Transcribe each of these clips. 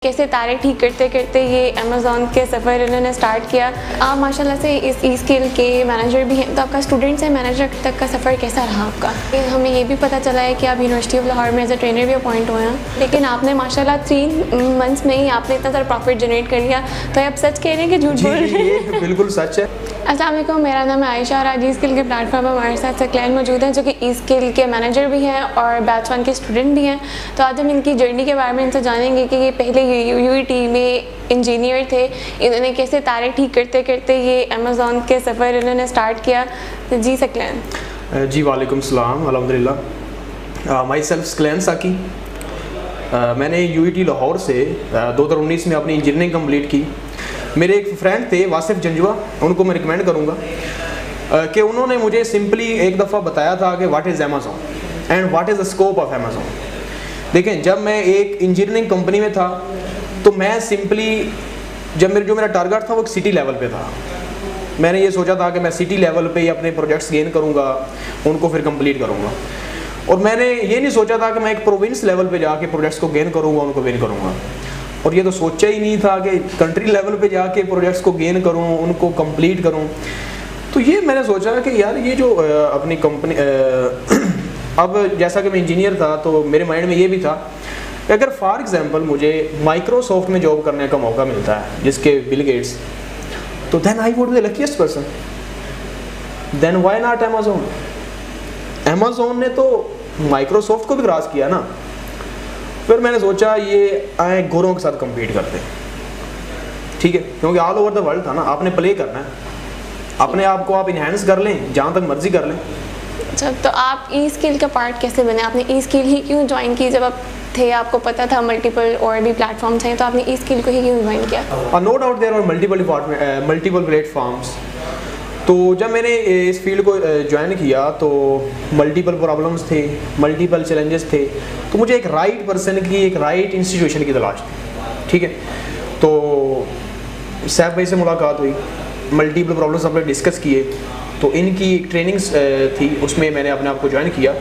कैसे तारे ठीक करते करते ये अमेज़ॉन के सफ़र इन्होंने स्टार्ट किया। आप माशाल्लाह से इस ई स्किल के मैनेजर भी हैं, तो आपका स्टूडेंट से मैनेजर तक का सफ़र कैसा रहा आपका? हमें ये भी पता चला है कि आप यूनिवर्सिटी ऑफ लाहौर में एज अ ट्रेनर भी अपॉइंट हुए हैं, लेकिन आपने माशाल्लाह 3 मंथ्स में ही आपने इतना सारा प्रॉफिट जनरेट कर लिया। तो आप सच कह रहे हैं कि झूठ बोल रहे हैं? बिल्कुल सच है। अस्सलाम वालेकुम, मेरा नाम है आयशा और आज ई स्किल के प्लेटफॉर्म पर हमारे साथ सकलैन मौजूद हैं जो कि ई स्किल के मैनेजर भी हैं और बैच 1 के स्टूडेंट भी हैं। तो आज हम इनकी जर्नी के बारे में इनसे जानेंगे कि ये पहले यूईटी में इंजीनियर थे, इन्होंने कैसे तारे ठीक करते करते ये अमेज़ॉन के सफ़र इन्होंने स्टार्ट किया। तो जी सकलैन। जी वालेकुम सलाम, अल्हम्दुलिल्लाह। माई सेल्फ सकलैन साकी। मैंने यूईटी लाहौर से 2019 में अपनी इंजीनियरिंग कंप्लीट की। मेरे एक फ्रेंड थे वासिफ जंजुआ, उनको मैं रिकमेंड करूँगा कि उन्होंने मुझे सिंपली एक दफ़ा बताया था कि what is Amazon and what is the scope of Amazon. देखें, जब मैं एक इंजीनियरिंग कंपनी में था तो मैं सिंपली जो मेरा टारगेट था वो एक सिटी लेवल पे था। मैंने ये सोचा था कि मैं सिटी लेवल पे ही अपने प्रोजेक्ट्स गेन करूँगा, उनको फिर कंप्लीट करूँगा। और मैंने ये नहीं सोचा था कि मैं एक प्रोविंस लेवल पे जाके प्रोजेक्ट्स को गेन करूँगा, उनको विन करूँगा। और ये तो सोचा ही नहीं था कि कंट्री लेवल पे जाके प्रोजेक्ट्स को गेन करूँ, उनको कंप्लीट करूँ। तो ये मैंने सोचा कि यार ये जो अपनी कंपनी अब जैसा कि मैं इंजीनियर था तो मेरे माइंड में ये भी था कि अगर फॉर एग्जांपल मुझे माइक्रोसॉफ्ट में जॉब करने का मौका मिलता है जिसके बिल गेट्स, तो then I would be the luckiest person. Then why not Amazon? Amazon ने तो माइक्रोसॉफ्ट को भी क्रॉस किया ना। फिर मैंने सोचा ये आए गोरों के साथ compete करते हैं, ठीक है, क्योंकि ऑल ओवर द वर्ल्ड था ना, आपने प्ले करना है, अपने आप को आप इन्हेंस कर लें जहाँ तक मर्जी कर लें। अच्छा, तो आप ई स्किल का पार्ट कैसे बने? आपने ई स्किल ही क्यों ज्वाइन की? जब आप थे आपको पता था मल्टीपल और भी प्लेटफॉर्म्स हैं, तो आपने ई स्किल को ही क्यों ज्वाइन किया? No doubt there are multiple platforms. तो जब मैंने इस फील्ड को ज्वाइन किया तो मल्टीपल प्रॉब्लम्स थे, मल्टीपल चैलेंजेस थे, तो मुझे एक राइट पर्सन की, एक राइट इंस्टीट्यूशन की तलाश थी, ठीक है। तो सैफ भाई से मुलाकात हुई, मल्टीपल प्रॉब्लम्स हमने डिस्कस किए, तो इनकी एक ट्रेनिंग्स थी, उसमें मैंने अपने आप को ज्वाइन किया।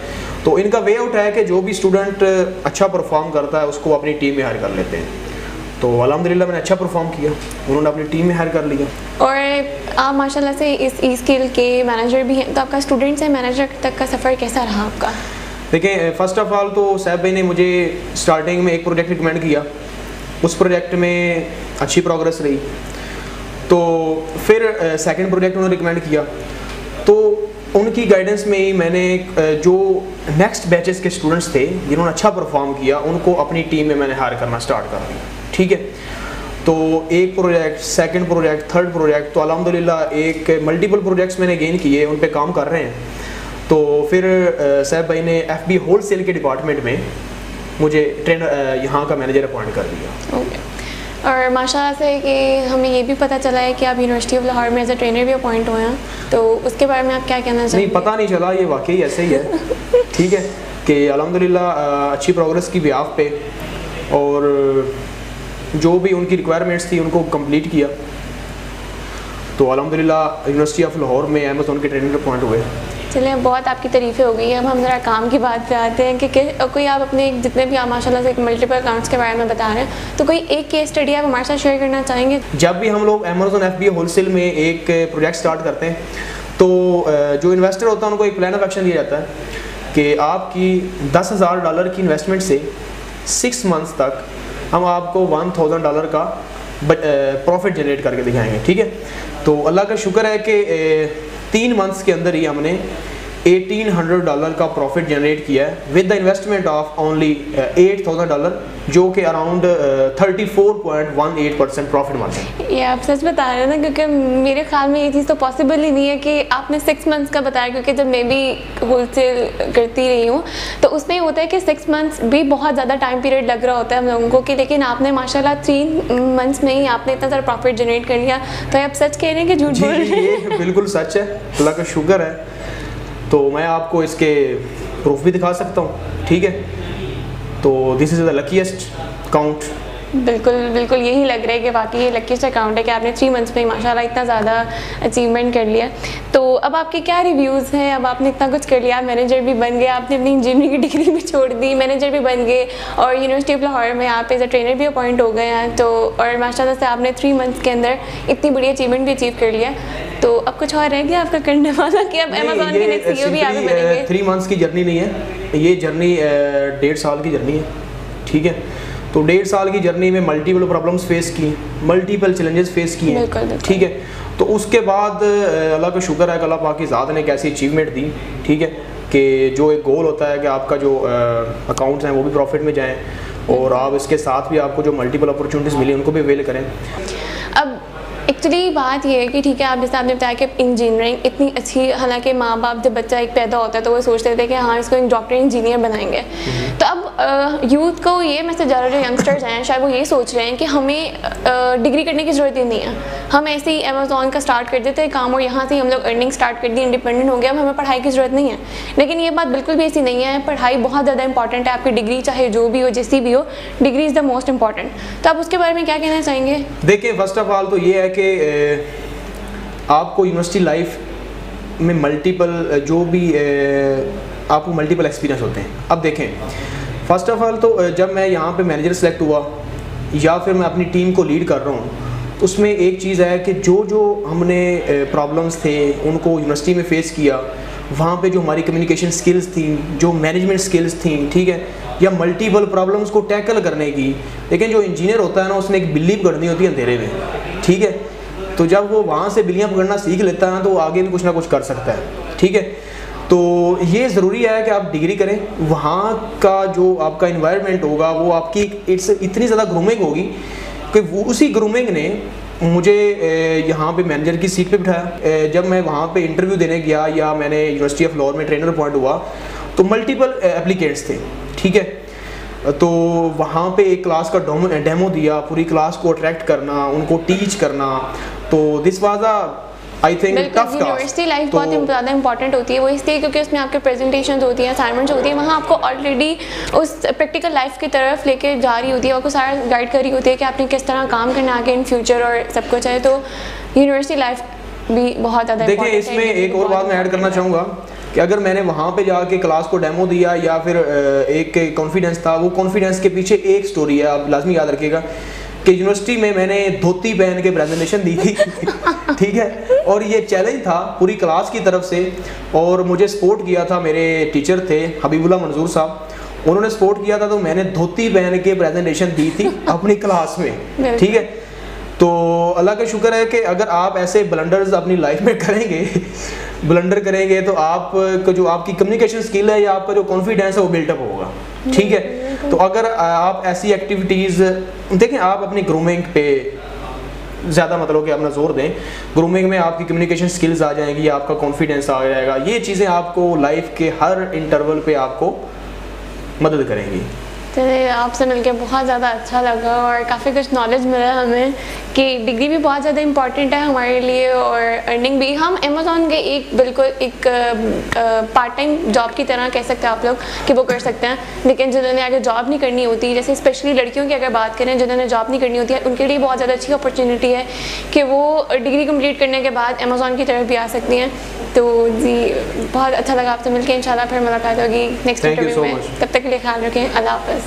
तो इनका वे आउट है कि जो भी स्टूडेंट अच्छा परफॉर्म करता है उसको अपनी टीम में हायर कर लेते हैं। तो अल्हम्दुलिल्लाह मैंने अच्छा परफॉर्म किया, उन्होंने अपनी टीम में हायर कर लिया। और आप माशाल्लाह से इस ई स्किल के मैनेजर भी हैं, तो आपका स्टूडेंट से मैनेजर तक का सफ़र कैसा रहा आपका? देखिए, फ़र्स्ट ऑफ ऑल तो सैफ भाई ने मुझे स्टार्टिंग में एक प्रोजेक्ट रिकमेंड किया, उस प्रोजेक्ट में अच्छी प्रोग्रेस रही। तो फिर सेकंड प्रोजेक्ट उन्होंने रिकमेंड किया, तो उनकी गाइडेंस में ही मैंने जो नेक्स्ट बैचेस के स्टूडेंट्स थे जिन्होंने अच्छा परफॉर्म किया उनको अपनी टीम में मैंने हायर करना स्टार्ट कर दिया, ठीक है। तो एक project, second project, third project, तो अल्हम्दुलिल्लाह एक मल्टीपल प्रोजेक्ट्स मैंने गेन किए, उन पे काम कर रहे हैं। तो फिर सैफ भाई ने FB होलसेल के डिपार्टमेंट में मुझे ट्रेनर यहाँ का मैनेजर अपॉइंट कर दिया। ओके। और माशाल्लाह से कि हमें ये भी पता चला है कि आप यूनिवर्सिटी ऑफ लाहौर में एज अ ट्रेनर भी अपॉइंट हुए हैं, तो उसके बारे में आप क्या कहना चाहेंगे? नहीं, पता नहीं चला, ये वाकई ऐसे ही है, ठीक है, कि अल्हम्दुलिल्लाह अच्छी प्रोग्रेस की बिहाफ पे और जो भी उनकी रिक्वायरमेंट्स थी उनको कंप्लीट किया। तो अल्हम्दुलिल्लाह यूनिवर्सिटी ऑफ लाहौर में अमेज़ॉन के ट्रेनर अपॉइंट हुए। चलिए, बहुत आपकी तारीफ़ें हो गई। अब हम ज़रा काम की बात पे आते हैं कि कोई आप अपने जितने भी आप माशाल्लाह से मल्टीपल अकाउंट्स के बारे में बता रहे हैं, तो कोई एक केस स्टडी आप हमारे साथ शेयर करना चाहेंगे? जब भी हम लोग अमेज़ॉन FBA होलसेल में एक प्रोजेक्ट स्टार्ट करते हैं तो जो इन्वेस्टर होता है उनको एक प्लान ऑफ एक्शन दिया जाता है कि आपकी $10,000 की इन्वेस्टमेंट से 6 मंथ्स तक हम आपको $1,000 का प्रॉफिट जनरेट करके दिखाएंगे, ठीक है। तो अल्लाह का शुक्र है कि 3 मंथ्स के अंदर ही हमने $1,800 का प्रॉफिट जनरेट किया है with the investment of only $8,000, जो कि अराउंड 34.18% प्रॉफिट मार्जिन। ये आप सच बता रहे हैं ना, क्योंकि मेरे ख्याल में ये चीज़ तो पॉसिबल ही नहीं है कि आपने 6 मंथ्स का बताया, क्योंकि जब मैं भी होलसेल करती रही हूँ तो उसमें होता है कि 6 मंथ्स भी बहुत ज़्यादा टाइम पीरियड लग रहा होता है हम लोगों को, कि लेकिन आपने माशाल्लाह 3 मंथ्स में ही आपने इतना सारा प्रॉफिट जनरेट कर लिया। तो आप सच कह रहे हैं कि झूठ बोल रहे हैं? ये बिल्कुल सच है, अल्लाह का शुक्र है। तो मैं आपको इसके प्रूफ भी दिखा सकता हूँ, ठीक है। तो this is the luckiest count बिल्कुल बिल्कुल यही लग रहा है कि वाकई ये लकीस्ट अकाउंट है कि आपने 3 मंथ्स में माशाल्लाह इतना ज़्यादा अचीवमेंट कर लिया। तो अब आपके क्या रिव्यूज़ हैं? अब आपने इतना कुछ कर लिया, मैनेजर भी बन गए, आपने अपनी इंजीनियरिंग की डिग्री भी छोड़ दी, मैनेजर भी बन गए और यूनिवर्सिटी ऑफ लाहौर में आप एज अ ट्रेनर भी अपॉइंट हो गए हैं। तो और माशाल्लाह से आपने 3 मंथ्स के अंदर इतनी बड़ी अचीवमेंट भी अचीव कर लिया। तो अब कुछ और रह गया आपका करने वाला कि अब अमेज़न के नेक्स्ट CEO भी आप ही बनेंगे? 3 मंथ्स की जर्नी नहीं है, ये जर्नी 1.5 साल की जर्नी है, ठीक है। तो 1.5 साल की जर्नी में मल्टीपल प्रॉब्लम्स फेस किए, मल्टीपल चैलेंजेस फेस किए, ठीक है। तो उसके बाद अल्लाह का शुक्र है कि अल्लाह पाक की ज़ात ने कैसी अचीवमेंट दी, ठीक है, कि जो एक गोल होता है कि आपका जो अकाउंट्स हैं वो भी प्रॉफिट में जाएं और आप इसके साथ भी आपको जो मल्टीपल अपॉर्चुनिटीज़ मिली उनको भी अवेल करें। अब एक्चुअली बात ये है कि ठीक है, आप जैसे आपने बताया कि इंजीनियरिंग इतनी अच्छी, हालांकि माँ बाप जब बच्चा एक पैदा होता है तो वो सोचते थे कि हाँ इसको एक डॉक्टर इंजीनियर बनाएंगे। तो अब यूथ को ये मैसेज जा रहा है, जो यंगस्टर्स हैं शायद वो ये सोच रहे हैं कि हमें डिग्री करने की ज़रूरत ही नहीं है, हम ऐसे ही अमेज़ॉन का स्टार्ट कर देते हैं काम और यहाँ से हम लोग अर्निंग स्टार्ट कर दी, इंडिपेंडेंट हो गया, अब हमें पढ़ाई की ज़रूरत नहीं है। लेकिन ये बात बिल्कुल भी ऐसी नहीं है, पढ़ाई बहुत ज़्यादा इंपॉर्टेंट है। आपकी डिग्री चाहे जो भी हो, जैसी भी हो, degree is the most important. तो आप उसके बारे में क्या कहना चाहेंगे? देखिए, फर्स्ट ऑफ ऑल तो ये है कि आपको यूनिवर्सिटी लाइफ में मल्टीपल जो भी आपको मल्टीपल एक्सपीरियंस होते हैं। अब देखें, फर्स्ट ऑफ ऑल तो जब मैं यहाँ पे मैनेजर सेलेक्ट हुआ या फिर मैं अपनी टीम को लीड कर रहा हूँ, उसमें एक चीज़ है कि जो हमने प्रॉब्लम्स थे उनको यूनिवर्सिटी में फ़ेस किया, वहाँ पे जो हमारी कम्युनिकेशन स्किल्स थी, जो मैनेजमेंट स्किल्स थी, ठीक है, या मल्टीपल प्रॉब्लम्स को टैकल करने की। लेकिन जो इंजीनियर होता है ना, उसने एक बिल्ली पकड़नी होती है अंधेरे में, ठीक है। तो जब वो वहाँ से बिल्लियाँ पकड़ना सीख लेता है तो वो आगे भी कुछ ना कुछ कर सकता है, ठीक है। तो ये ज़रूरी है कि आप डिग्री करें, वहाँ का जो आपका इन्वायरमेंट होगा वो आपकी इतनी ज़्यादा ग्रूमिंग होगी कि वो उसी ग्रूमिंग ने मुझे यहाँ पे मैनेजर की सीट पे बिठाया। जब मैं वहाँ पे इंटरव्यू देने गया या मैंने यूनिवर्सिटी ऑफ लाहौर में ट्रेनर अपॉइंट हुआ तो मल्टीपल एप्लीकेंट्स थे, ठीक है। तो वहाँ पे एक क्लास का डेमो दिया, पूरी क्लास को अट्रैक्ट करना, उनको टीच करना, तो this was I think tough task. University life बहुत ज़्यादा इंपॉर्टेंट होती है, वो इसलिए क्योंकि उसमें आपके प्रेजेंटेशन होती हैं, असाइनमेंट्स होती हैं, वहाँ आपको ऑलरेडी उस प्रैक्टिकल लाइफ की तरफ लेके जा रही होती है, आपको सारा गाइड कर रही होती है कि आपने किस तरह काम करना आगे इन फ्यूचर और सब कुछ है। तो यूनिवर्सिटी लाइफ भी बहुत ज़्यादा। देखिए, इसमें एक और बात मैं ऐड करना चाहूँगा कि अगर मैंने वहाँ पे जाके क्लास को डेमो दिया या फिर एक कॉन्फिडेंस था, वो कॉन्फिडेंस के पीछे एक स्टोरी है, आप लाजमी याद रखिएगा कि यूनिवर्सिटी में मैंने धोती पहन के प्रेजेंटेशन दी थी ठीक है, और ये चैलेंज था पूरी क्लास की तरफ से और मुझे सपोर्ट किया था, मेरे टीचर थे हबीबुल्लाह मंजूर साहब, उन्होंने सपोर्ट किया था। तो मैंने धोती पहन के प्रेजेंटेशन दी थी अपनी क्लास में, ठीक है। तो अल्लाह का शुक्र है कि अगर आप ऐसे ब्लंडर्स अपनी लाइफ में ब्लंडर करेंगे तो आप जो आपकी कम्युनिकेशन स्किल है या आपका जो कॉन्फिडेंस है वो बिल्टअप होगा, ठीक है। तो अगर आप ऐसी एक्टिविटीज़ देखें, आप अपनी ग्रूमिंग पे ज़्यादा मतलब कि अपना जोर दें, ग्रूमिंग में आपकी कम्युनिकेशन स्किल्स आ जाएंगी, आपका कॉन्फिडेंस आ जाएगा, ये चीज़ें आपको लाइफ के हर इंटरवल पे आपको मदद करेंगे। चलिए, आपसे मिलकर बहुत ज़्यादा अच्छा लगा और काफ़ी कुछ नॉलेज मिला हमें कि डिग्री भी बहुत ज़्यादा इंपॉर्टेंट है हमारे लिए और अर्निंग भी। हम अमेज़ॉन के बिल्कुल एक पार्ट टाइम जॉब की तरह कह सकते हैं आप लोग कि वो कर सकते हैं, लेकिन जिन्होंने अगर जॉब नहीं करनी होती, जैसे स्पेशली लड़कियों की अगर बात करें जिन्होंने जॉब नहीं करनी होती है, उनके लिए बहुत ज़्यादा अच्छी अपॉर्चुनिटी है कि वो डिग्री कंप्लीट करने के बाद अमेज़ॉन की तरफ भी आ सकती हैं। तो जी, बहुत अच्छा लगा आपसे मिलकर, इंशाल्लाह फिर मुलाकात होगी नेक्स्ट इंटरव्यू में। तब तक के लिए ख्याल रखें, अल्लाह हाफ़िज़।